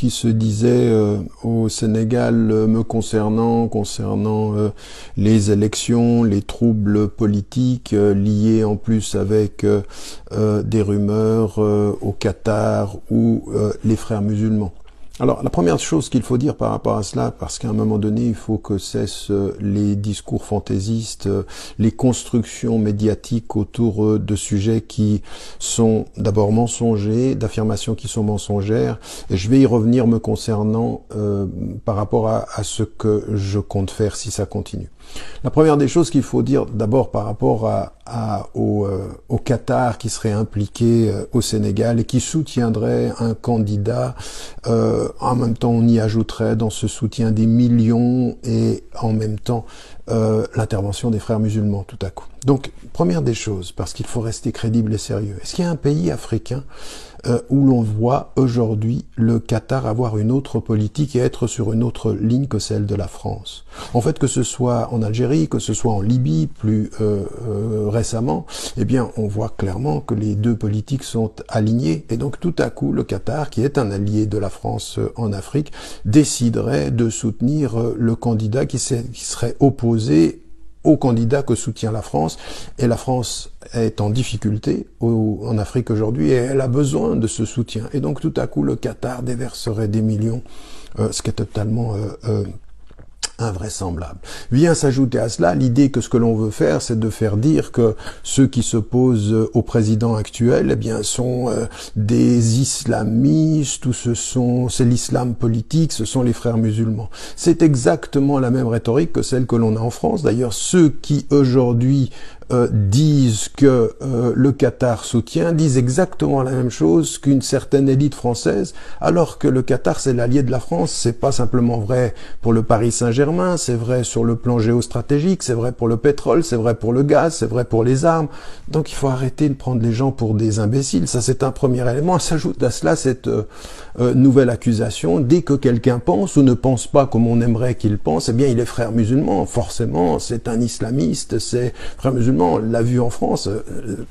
qui se disait au Sénégal me concernant les élections, les troubles politiques liés en plus avec des rumeurs au Qatar ou les frères musulmans. Alors, la première chose qu'il faut dire par rapport à cela, parce qu'à un moment donné, il faut que cessent les discours fantaisistes, les constructions médiatiques autour de sujets qui sont d'abord mensongers, d'affirmations qui sont mensongères, et je vais y revenir me concernant par rapport à ce que je compte faire si ça continue. La première des choses qu'il faut dire d'abord par rapport au Qatar qui serait impliqué au Sénégal et qui soutiendrait un candidat, en même temps on y ajouterait dans ce soutien des millions et en même temps l'intervention des frères musulmans tout à coup. Donc première des choses, parce qu'il faut rester crédible et sérieux, est-ce qu'il y a un pays africain où l'on voit aujourd'hui le Qatar avoir une autre politique et être sur une autre ligne que celle de la France? En fait, que ce soit en Algérie, que ce soit en Libye plus récemment, eh bien, on voit clairement que les deux politiques sont alignées et donc tout à coup, le Qatar, qui est un allié de la France en Afrique, déciderait de soutenir le candidat qui serait opposé au candidat que soutient la France, et la France est en difficulté en Afrique aujourd'hui et elle a besoin de ce soutien. Et donc tout à coup le Qatar déverserait des millions, ce qui est totalement invraisemblable. Vient s'ajouter à cela l'idée que ce que l'on veut faire, c'est de faire dire que ceux qui s'opposent au président actuel, eh bien, sont des islamistes, ou c'est l'islam politique, ce sont les frères musulmans. C'est exactement la même rhétorique que celle que l'on a en France. D'ailleurs, ceux qui aujourd'hui disent que le Qatar soutient, disent exactement la même chose qu'une certaine élite française, alors que le Qatar c'est l'allié de la France. C'est pas simplement vrai pour le Paris Saint-Germain, c'est vrai sur le plan géostratégique, c'est vrai pour le pétrole, c'est vrai pour le gaz, c'est vrai pour les armes. Donc il faut arrêter de prendre les gens pour des imbéciles. Ça c'est un premier élément. S'ajoute à cela cette nouvelle accusation: dès que quelqu'un pense ou ne pense pas comme on aimerait qu'il pense, eh bien il est frère musulman. Forcément, c'est un islamiste, c'est frère musulman. On l'a vu en France,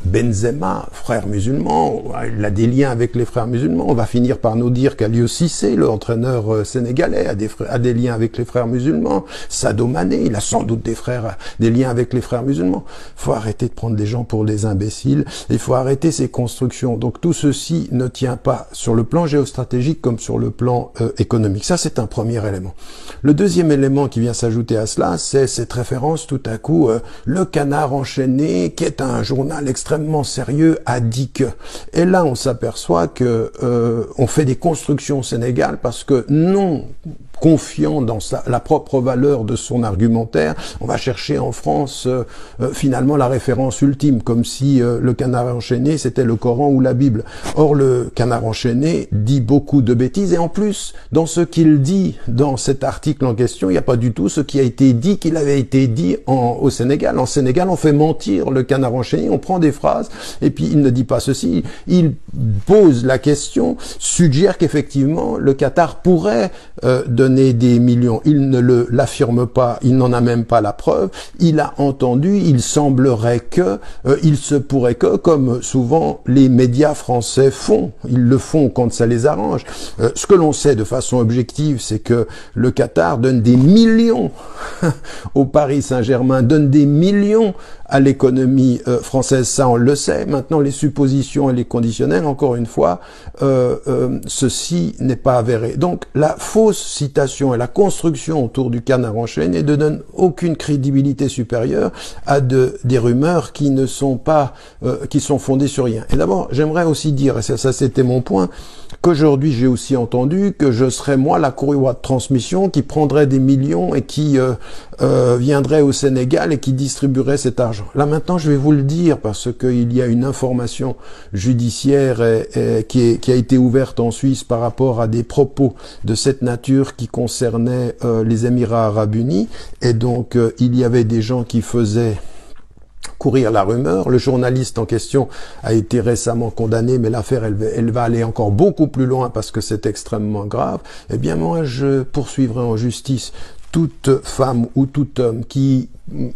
Benzema, frère musulman, il a des liens avec les frères musulmans. On va finir par nous dire qu'Aliou Cissé, l'entraîneur sénégalais, a des liens avec les frères musulmans. Sadio Mané, il a sans doute des liens avec les frères musulmans. Il faut arrêter de prendre des gens pour des imbéciles. Il faut arrêter ces constructions. Donc tout ceci ne tient pas sur le plan géostratégique comme sur le plan économique. Ça, c'est un premier élément. Le deuxième élément qui vient s'ajouter à cela, c'est cette référence tout à coup, le Canard enchaîné, qui est un journal extrêmement sérieux, a dit que. Et là, on s'aperçoit que on fait des constructions au Sénégal parce que non confiant dans la propre valeur de son argumentaire, on va chercher en France finalement la référence ultime, comme si le Canard enchaîné c'était le Coran ou la Bible. Or le Canard enchaîné dit beaucoup de bêtises, et en plus dans ce qu'il dit dans cet article en question, il n'y a pas du tout ce qui a été dit qu'il avait été dit au Sénégal. En Sénégal, on fait mentir le Canard enchaîné, on prend des phrases et puis il ne dit pas ceci, il pose la question, suggère qu'effectivement le Qatar pourrait donner des millions. Il ne l'affirme pas, il n'en a même pas la preuve. Il a entendu, il semblerait que, il se pourrait que, comme souvent les médias français font, ils le font quand ça les arrange. Ce que l'on sait de façon objective, c'est que le Qatar donne des millions au Paris Saint-Germain, donne des millions à l'économie française, ça on le sait. Maintenant, les suppositions et les conditionnels, encore une fois, ceci n'est pas avéré. Donc, la fausse citation et la construction autour du Canard enchaîné ne donne aucune crédibilité supérieure à des rumeurs qui ne sont pas, qui sont fondées sur rien. Et d'abord, j'aimerais aussi dire, et ça c'était mon point, qu'aujourd'hui j'ai aussi entendu que je serais moi la courroie de transmission qui prendrait des millions et qui viendrait au Sénégal et qui distribuerait cet argent. Là maintenant je vais vous le dire parce qu'il y a une information judiciaire qui a été ouverte en Suisse par rapport à des propos de cette nature qui concernaient les Émirats Arabes Unis, et donc il y avait des gens qui faisaient courir la rumeur. Le journaliste en question a été récemment condamné, mais l'affaire elle va aller encore beaucoup plus loin parce que c'est extrêmement grave. Eh bien moi je poursuivrai en justice toute femme ou tout homme qui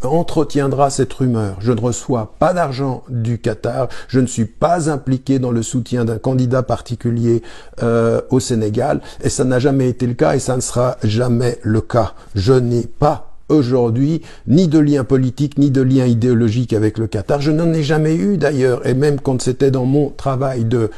entretiendra cette rumeur. Je ne reçois pas d'argent du Qatar, je ne suis pas impliqué dans le soutien d'un candidat particulier au Sénégal, et ça n'a jamais été le cas et ça ne sera jamais le cas. Je n'ai pas aujourd'hui ni de lien politique ni de lien idéologique avec le Qatar. Je n'en ai jamais eu d'ailleurs, et même quand c'était dans mon travail de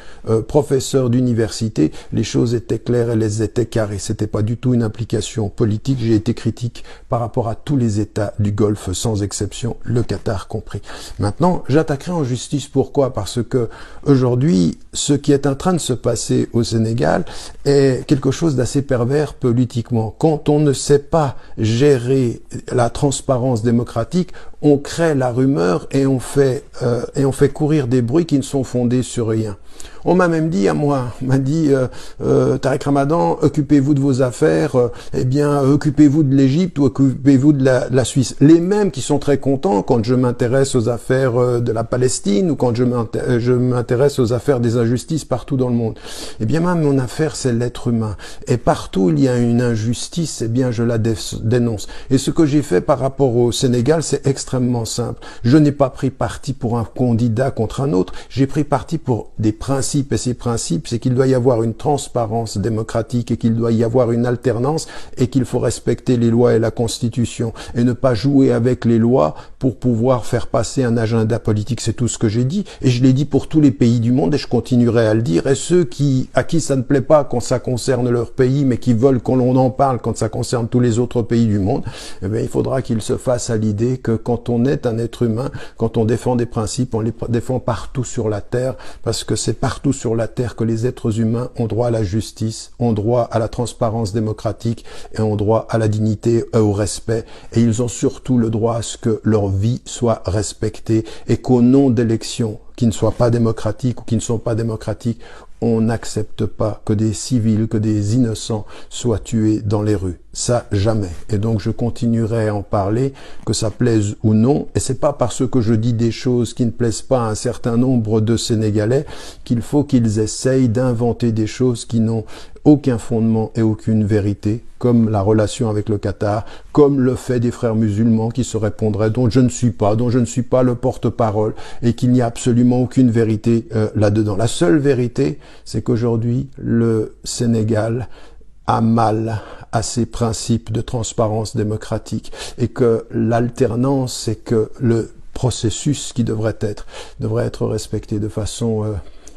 professeur d'université, les choses étaient claires et les étaient carrées. C'était pas du tout une implication politique. J'ai été critique par rapport à tous les États du Golfe sans exception, le Qatar compris. Maintenant, j'attaquerai en justice. Pourquoi? Parce que aujourd'hui, ce qui est en train de se passer au Sénégal est quelque chose d'assez pervers politiquement. Quand on ne sait pas gérer la transparence démocratique, on crée la rumeur et on fait courir des bruits qui ne sont fondés sur rien. On m'a même dit à moi, Tariq Ramadan, occupez-vous de vos affaires, occupez-vous de l'Égypte ou occupez-vous de la Suisse. Les mêmes qui sont très contents quand je m'intéresse aux affaires de la Palestine ou quand je m'intéresse aux affaires des injustices partout dans le monde. Eh bien, moi, mon affaire, c'est l'être humain. Et partout où il y a une injustice, eh bien, je la dénonce. Et ce que j'ai fait par rapport au Sénégal, c'est extrêmement simple. Je n'ai pas pris parti pour un candidat contre un autre, j'ai pris parti pour des principes. Et ces principes, c'est qu'il doit y avoir une transparence démocratique et qu'il doit y avoir une alternance et qu'il faut respecter les lois et la Constitution et ne pas jouer avec les lois pour pouvoir faire passer un agenda politique. C'est tout ce que j'ai dit et je l'ai dit pour tous les pays du monde et je continuerai à le dire. Et ceux à qui ça ne plaît pas quand ça concerne leur pays mais qui veulent qu'on en parle quand ça concerne tous les autres pays du monde, eh bien, il faudra qu'ils se fassent à l'idée que quand on est un être humain, quand on défend des principes, on les défend partout sur la terre parce que c'est partout sur la terre que les êtres humains ont droit à la justice, ont droit à la transparence démocratique et ont droit à la dignité et au respect. Et ils ont surtout le droit à ce que leur vie soit respectée et qu'au nom d'élections qui ne soient pas démocratiques ou qui ne sont pas démocratiques, on n'accepte pas que des civils, que des innocents soient tués dans les rues. Ça, jamais. Et donc, je continuerai à en parler, que ça plaise ou non. Et c'est pas parce que je dis des choses qui ne plaisent pas à un certain nombre de Sénégalais qu'il faut qu'ils essayent d'inventer des choses qui n'ont aucun fondement et aucune vérité, comme la relation avec le Qatar, comme le fait des frères musulmans qui se répondraient, dont je ne suis pas le porte-parole, et qu'il n'y a absolument aucune vérité là-dedans. La seule vérité, c'est qu'aujourd'hui, le Sénégal a mal à ses principes de transparence démocratique et que l'alternance, c'est que le processus qui devrait être respecté de façon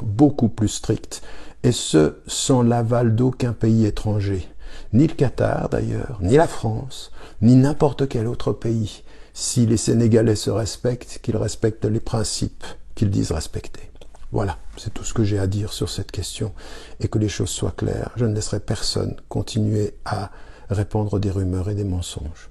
beaucoup plus stricte, et ce, sans l'aval d'aucun pays étranger. Ni le Qatar d'ailleurs, ni la France, ni n'importe quel autre pays. Si les Sénégalais se respectent, qu'ils respectent les principes qu'ils disent respecter. Voilà, c'est tout ce que j'ai à dire sur cette question et que les choses soient claires. Je ne laisserai personne continuer à répandre des rumeurs et des mensonges.